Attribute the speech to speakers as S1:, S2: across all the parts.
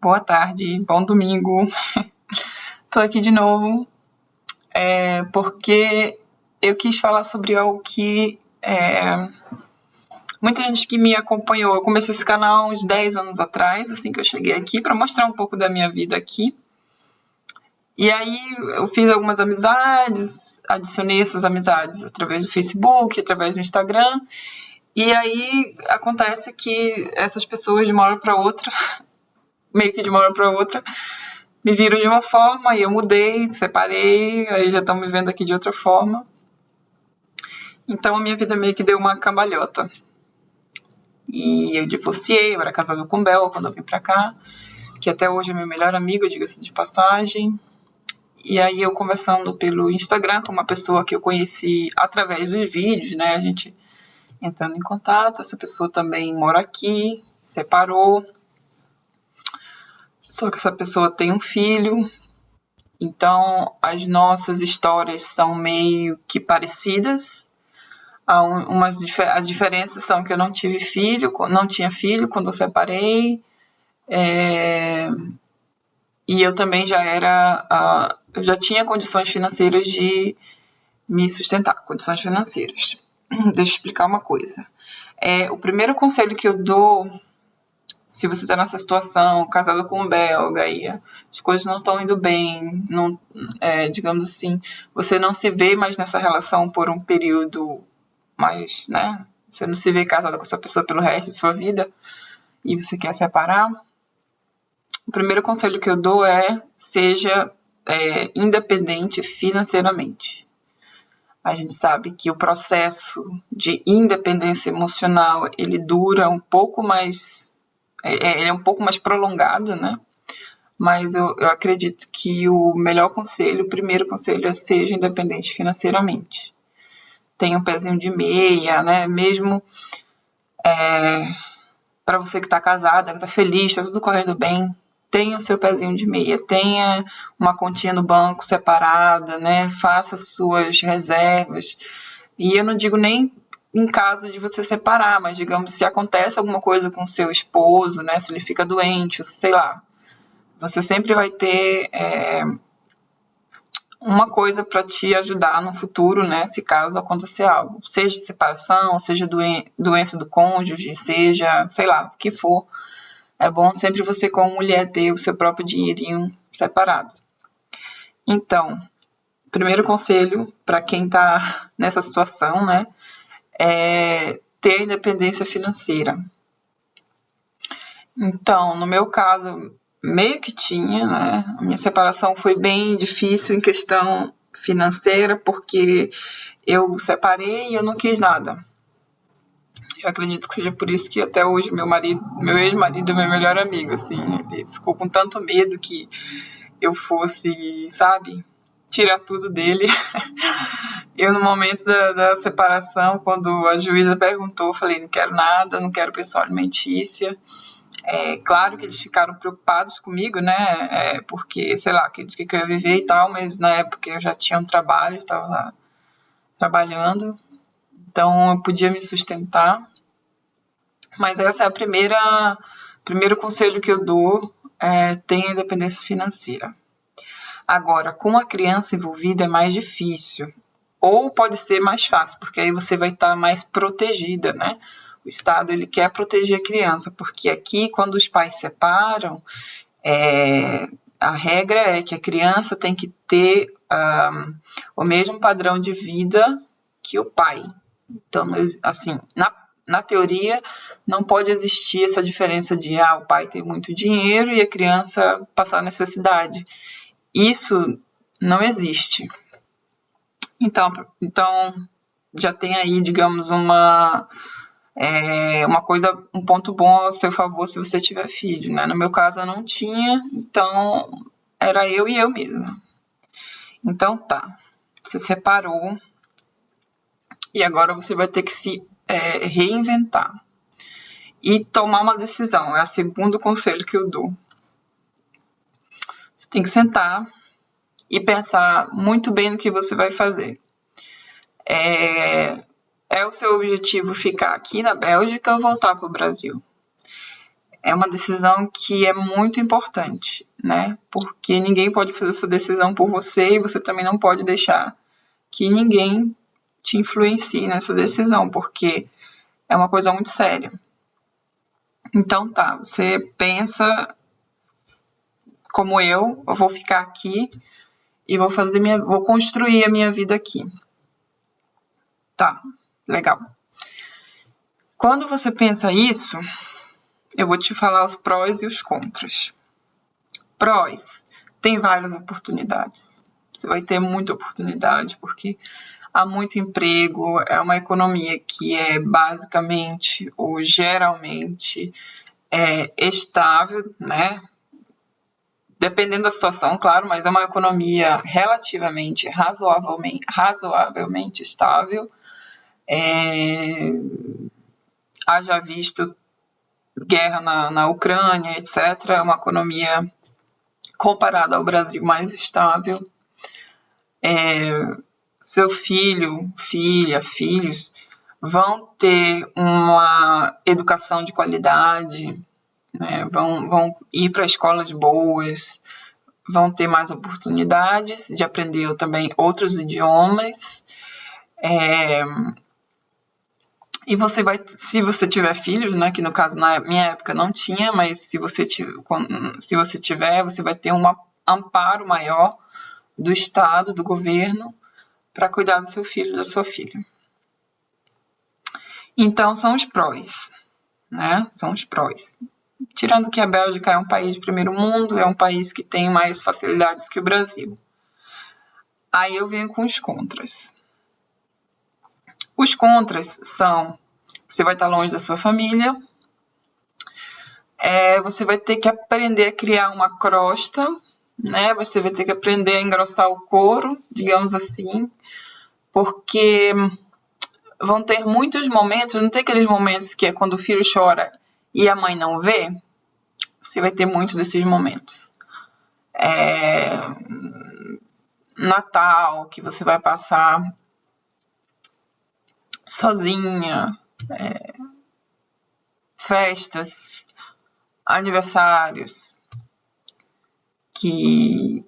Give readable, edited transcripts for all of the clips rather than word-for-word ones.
S1: Boa tarde, bom domingo. Tô aqui de novo, porque eu quis falar sobre algo que muita gente que me acompanhou. Eu comecei esse canal uns 10 anos atrás, assim que eu cheguei aqui, para mostrar um pouco da minha vida aqui. E aí eu fiz algumas amizades, adicionei essas amizades através do Facebook, através do Instagram. E aí acontece que essas pessoas de uma hora para outra, meio que de uma hora para outra, me viram de uma forma e eu mudei, separei, aí já estão me vendo aqui de outra forma. Então a minha vida meio que deu uma cambalhota. E eu divorciei, eu era casada com o Bel quando eu vim pra cá, que até hoje é meu melhor amigo, diga-se de passagem. E aí eu conversando pelo Instagram com uma pessoa que eu conheci através dos vídeos, né? A gente entrando em contato, essa pessoa também mora aqui, separou. Só que essa pessoa tem um filho, então as nossas histórias são meio que parecidas. As diferenças são que eu não tinha filho quando eu separei, e eu também eu já tinha condições financeiras de me sustentar, condições financeiras. Deixa eu explicar uma coisa. O primeiro conselho que eu dou, se você está nessa situação, casada com um belga, e as coisas não estão indo bem, não, digamos assim, você não se vê mais nessa relação por um período mais, né? Você não se vê casada com essa pessoa pelo resto de sua vida e você quer separar. O primeiro conselho que eu dou seja independente financeiramente. A gente sabe que o processo de independência emocional, ele dura um pouco mais, é um pouco mais prolongado, né? Mas eu acredito que o primeiro conselho seja independente financeiramente. Tenha um pezinho de meia, né? Mesmo para você que está casada, que está feliz, está tudo correndo bem, tenha o seu pezinho de meia, tenha uma continha no banco separada, né? Faça suas reservas. E eu não digo nem em caso de você separar, mas digamos, se acontece alguma coisa com seu esposo, né? Se ele fica doente, sei lá, você sempre vai ter uma coisa para te ajudar no futuro, né? Se caso acontecer algo, seja separação, seja doença do cônjuge, seja, sei lá, o que for. É bom sempre você, como mulher, ter o seu próprio dinheirinho separado. Então, primeiro conselho para quem está nessa situação, né? É ter independência financeira. Então, no meu caso, meio que tinha, né? A minha separação foi bem difícil em questão financeira, porque eu separei e eu não quis nada. Eu acredito que seja por isso que até hoje meu ex-marido é meu melhor amigo, assim. Ele ficou com tanto medo que eu fosse, sabe, tirar tudo dele. Eu, no momento da separação, quando a juíza perguntou, eu falei, não quero nada, não quero pensão alimentícia. Claro que eles ficaram preocupados comigo, né? Porque, sei lá, que eu ia viver e tal, mas na época eu já tinha um trabalho, estava lá trabalhando, então eu podia me sustentar. Mas essa é primeiro conselho que eu dou, tenha independência financeira. Agora, com a criança envolvida é mais difícil. Ou pode ser mais fácil, porque aí você vai estar mais protegida, né? O Estado, ele quer proteger a criança, porque aqui, quando os pais separam, a regra é que a criança tem que ter o mesmo padrão de vida que o pai. Então, assim, na teoria, não pode existir essa diferença de o pai tem muito dinheiro e a criança passar necessidade. Isso não existe. Então já tem aí, digamos, uma coisa, um ponto bom ao seu favor se você tiver filho, né? No meu caso, eu não tinha, então era eu e eu mesma. Então tá, você separou e agora você vai ter que se reinventar e tomar uma decisão. É o segundo conselho que eu dou. Você tem que sentar e pensar muito bem no que você vai fazer. É o seu objetivo ficar aqui na Bélgica ou voltar para o Brasil? é uma decisão que é muito importante, né? Porque ninguém pode fazer essa decisão por você e você também não pode deixar que ninguém te influencie nessa decisão, porque é uma coisa muito séria. Então tá, você pensa como eu vou ficar aqui e vou construir a minha vida aqui. Tá, legal. Quando você pensa isso, eu vou te falar os prós e os contras. Prós, tem várias oportunidades. Você vai ter muita oportunidade, porque há muito emprego, é uma economia que é basicamente ou geralmente estável, né? Dependendo da situação, claro, mas é uma economia relativamente, razoavelmente estável. Haja visto guerra na Ucrânia, etc. É uma economia comparada ao Brasil mais estável. Seu filho, filha, filhos vão ter uma educação de qualidade, né? Vão ir para escolas boas, vão ter mais oportunidades de aprender também outros idiomas. E você vai, se você tiver filhos, né, que no caso na minha época não tinha, mas se você tiver, você vai ter um amparo maior do Estado, do governo, para cuidar do seu filho, da sua filha. Então, são os prós, né? São os prós. Tirando que a Bélgica é um país de primeiro mundo, é um país que tem mais facilidades que o Brasil. Aí eu venho com os contras. Os contras são: você vai estar longe da sua família, você vai ter que aprender a criar uma crosta, né? Você vai ter que aprender a engrossar o couro, digamos assim, porque vão ter muitos momentos, não tem aqueles momentos que é quando o filho chora e a mãe não vê? Você vai ter muitos desses momentos. Natal, que você vai passar sozinha, festas, aniversários, que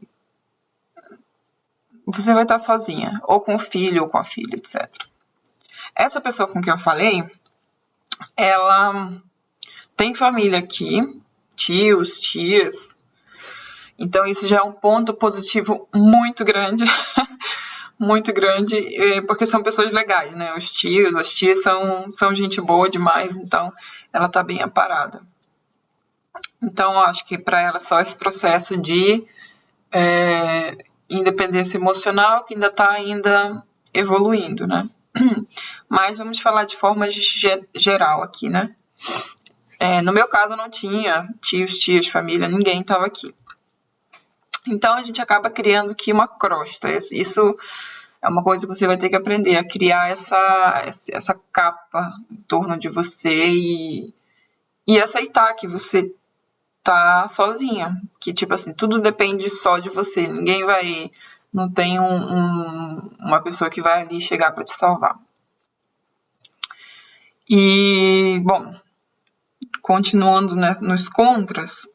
S1: você vai estar sozinha, ou com o filho, ou com a filha, etc. Essa pessoa com quem eu falei, ela tem família aqui, tios, tias, então isso já é um ponto positivo muito grande, muito grande, porque são pessoas legais, né? Os tios, as tias são gente boa demais, então ela tá bem amparada. Então, eu acho que para ela só esse processo de independência emocional que ainda está evoluindo, né? Mas vamos falar de forma geral aqui, né? No meu caso, eu não tinha tios, tias, família, ninguém estava aqui. Então, a gente acaba criando aqui uma crosta. Isso é uma coisa que você vai ter que aprender, a criar essa capa em torno de você e aceitar que você tá sozinha. Que, tipo assim, tudo depende só de você. Ninguém vai... Não tem uma pessoa que vai ali chegar para te salvar. E, bom, continuando, né, nos contras,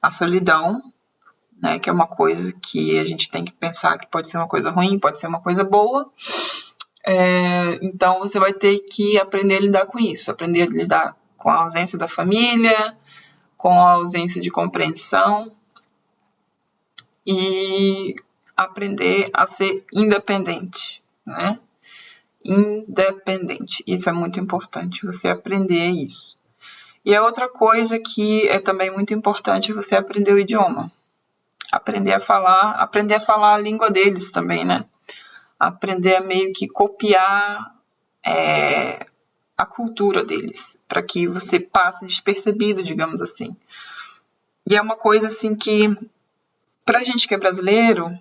S1: a solidão, né, que é uma coisa que a gente tem que pensar que pode ser uma coisa ruim, pode ser uma coisa boa. Então, você vai ter que aprender a lidar com isso, aprender a lidar com a ausência da família, com a ausência de compreensão e aprender a ser independente, né? Independente, isso é muito importante, você aprender isso. E a outra coisa que é também muito importante é você aprender o idioma. Aprender a falar a língua deles também, né? Aprender a meio que copiar a cultura deles, para que você passe despercebido, digamos assim. E é uma coisa assim que, pra gente que é brasileiro,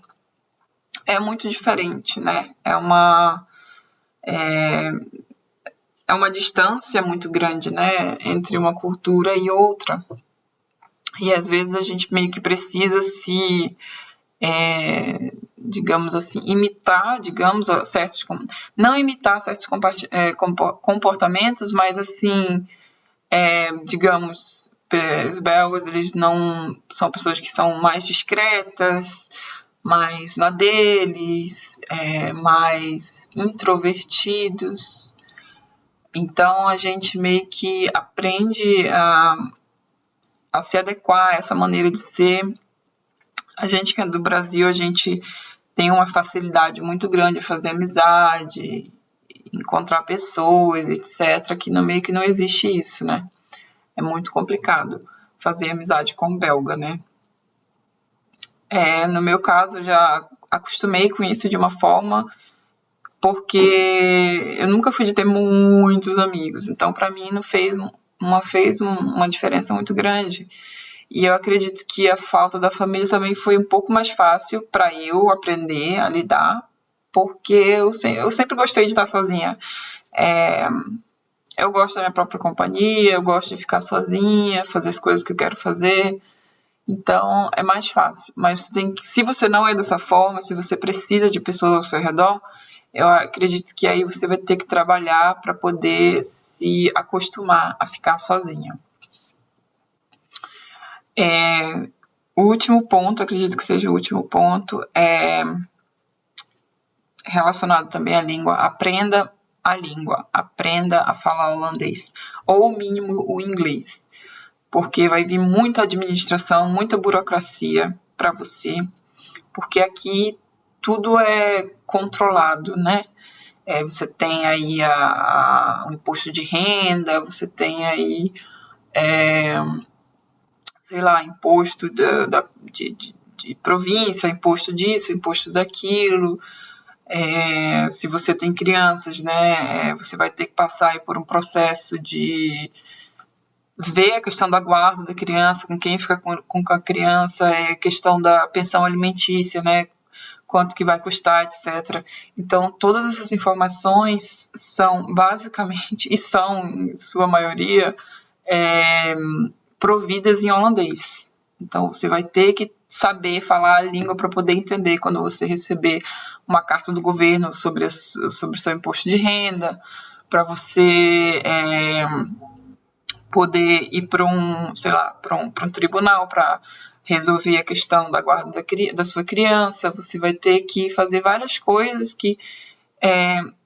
S1: é muito diferente, né? É uma distância muito grande, né, entre uma cultura e outra. E às vezes a gente meio que precisa digamos assim, imitar, não imitar certos comportamentos, mas assim, digamos, os belgas, eles não são pessoas que são mais discretas, mais na deles, mais introvertidos. Então, a gente meio que aprende a se adequar a essa maneira de ser. A gente que é do Brasil, a gente tem uma facilidade muito grande de fazer amizade, encontrar pessoas, etc. Que no meio que não existe isso, né? É muito complicado fazer amizade com belga, né? No meu caso, eu já acostumei com isso de uma forma, porque eu nunca fui de ter muitos amigos. Então, para mim, não fez uma diferença muito grande. E eu acredito que a falta da família também foi um pouco mais fácil para eu aprender a lidar, porque eu sempre gostei de estar sozinha. Eu gosto da minha própria companhia, eu gosto de ficar sozinha, fazer as coisas que eu quero fazer. Então, é mais fácil. Mas se você não é dessa forma, se você precisa de pessoas ao seu redor, eu acredito que aí você vai ter que trabalhar para poder se acostumar a ficar sozinha. O último ponto, acredito que seja o último ponto, é relacionado também à língua. Aprenda a língua, aprenda a falar holandês, ou o mínimo o inglês, porque vai vir muita administração, muita burocracia para você, porque aqui tudo é controlado, né? Você tem aí o imposto de renda, você tem aí, sei lá, imposto de província, imposto disso, imposto daquilo. Se você tem crianças, né, você vai ter que passar aí por um processo de ver a questão da guarda da criança, com quem fica com a criança, questão da pensão alimentícia, né, quanto que vai custar, etc. Então, todas essas informações são basicamente, e são, em sua maioria, providas em holandês. Então, você vai ter que saber falar a língua para poder entender quando você receber uma carta do governo sobre o seu imposto de renda, para você poder ir para um tribunal para resolver a questão da guarda da sua criança. Você vai ter que fazer várias coisas que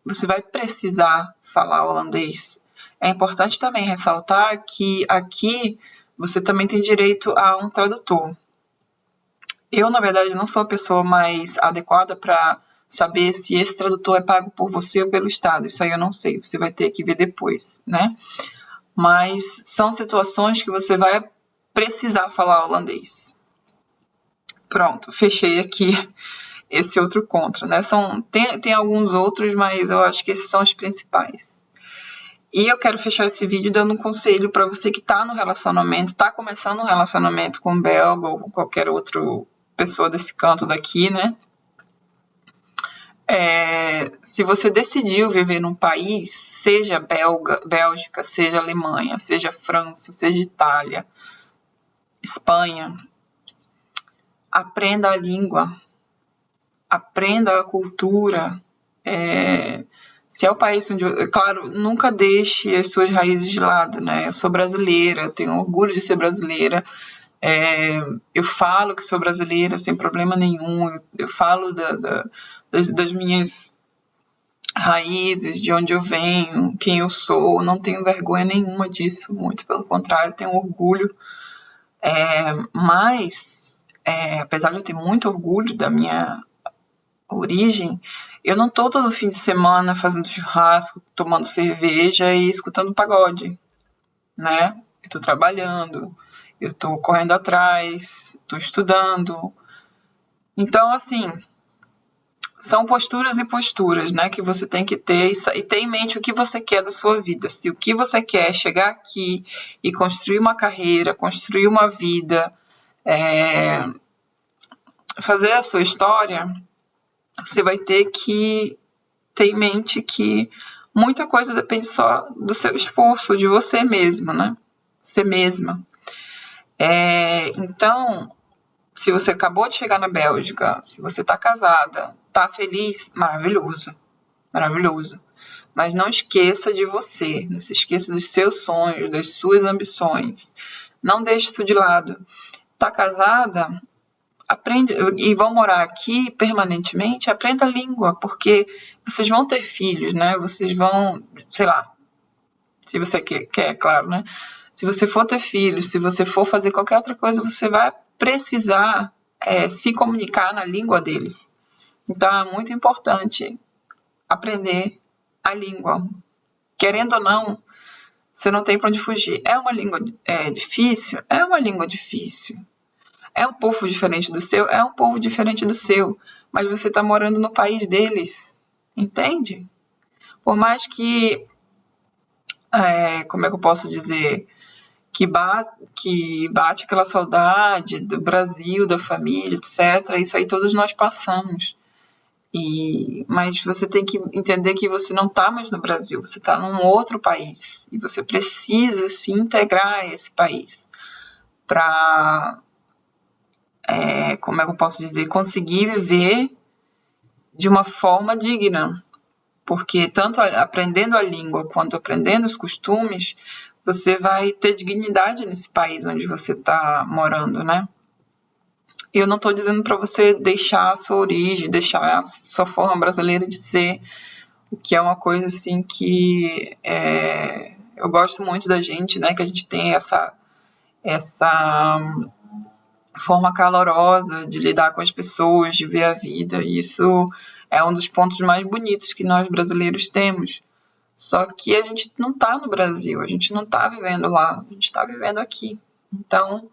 S1: você vai precisar falar holandês. É importante também ressaltar que aqui você também tem direito a um tradutor. Eu, na verdade, não sou a pessoa mais adequada para saber se esse tradutor é pago por você ou pelo Estado. Isso aí eu não sei, você vai ter que ver depois, né? Mas são situações que você vai precisar falar holandês. Pronto, fechei aqui esse outro contra, né? Tem alguns outros, mas eu acho que esses são os principais. E eu quero fechar esse vídeo dando um conselho para você que está no relacionamento, está começando um relacionamento com um belga ou com qualquer outra pessoa desse canto daqui, né? Se você decidiu viver num país, seja Bélgica, seja Alemanha, seja França, seja Itália, Espanha, aprenda a língua, aprenda a cultura. Se é o país onde... Claro, nunca deixe as suas raízes de lado, né? Eu sou brasileira, tenho orgulho de ser brasileira. Eu falo que sou brasileira sem problema nenhum. Eu falo das minhas raízes, de onde eu venho, quem eu sou. Não tenho vergonha nenhuma disso, muito pelo contrário, tenho orgulho. Mas, apesar de eu ter muito orgulho da minha origem, eu não tô todo fim de semana fazendo churrasco, tomando cerveja e escutando pagode, né? Eu tô trabalhando, eu tô correndo atrás, tô estudando. Então, assim, são posturas e posturas, né, que você tem que ter e ter em mente o que você quer da sua vida. Se o que você quer é chegar aqui e construir uma carreira, construir uma vida, fazer a sua história, você vai ter que ter em mente que muita coisa depende só do seu esforço, de você mesmo, né? Você mesma. Então, se você acabou de chegar na Bélgica, se você está casada, está feliz, maravilhoso, maravilhoso. mas não esqueça de você, não se esqueça dos seus sonhos, das suas ambições. Não deixe isso de lado. Tá casada? Aprende e vão morar aqui permanentemente, aprenda a língua, porque vocês vão ter filhos, né? Vocês vão, sei lá, se você quer, claro, né? Se você for ter filhos, se você for fazer qualquer outra coisa, você vai precisar se comunicar na língua deles. Então, é muito importante aprender a língua. Querendo ou não, você não tem para onde fugir. É uma língua difícil? É uma língua difícil. É um povo diferente do seu? É um povo diferente do seu. Mas você está morando no país deles. Entende? Por mais que, como é que eu posso dizer, que bate aquela saudade do Brasil, da família, etc. Isso aí todos nós passamos. Mas você tem que entender que você não está mais no Brasil, você está num outro país. E você precisa se integrar a esse país para, como é que eu posso dizer, conseguir viver de uma forma digna. Porque tanto aprendendo a língua quanto aprendendo os costumes, você vai ter dignidade nesse país onde você está morando, né? Eu não estou dizendo para você deixar a sua origem, deixar a sua forma brasileira de ser, o que é uma coisa assim que eu gosto muito da gente, né? Que a gente tem essa forma calorosa de lidar com as pessoas, de ver a vida. E isso é um dos pontos mais bonitos que nós brasileiros temos. Só que a gente não está no Brasil, a gente não está vivendo lá, a gente está vivendo aqui. Então,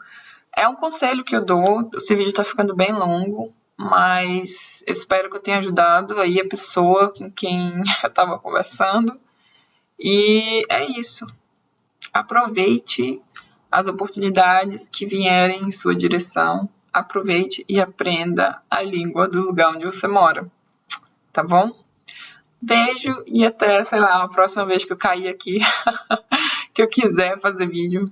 S1: é um conselho que eu dou. Esse vídeo está ficando bem longo, mas eu espero que eu tenha ajudado aí a pessoa com quem eu estava conversando. E é isso. Aproveite as oportunidades que vierem em sua direção. Aproveite e aprenda a língua do lugar onde você mora. Tá bom? Beijo e até, sei lá, a próxima vez que eu cair aqui, que eu quiser fazer vídeo.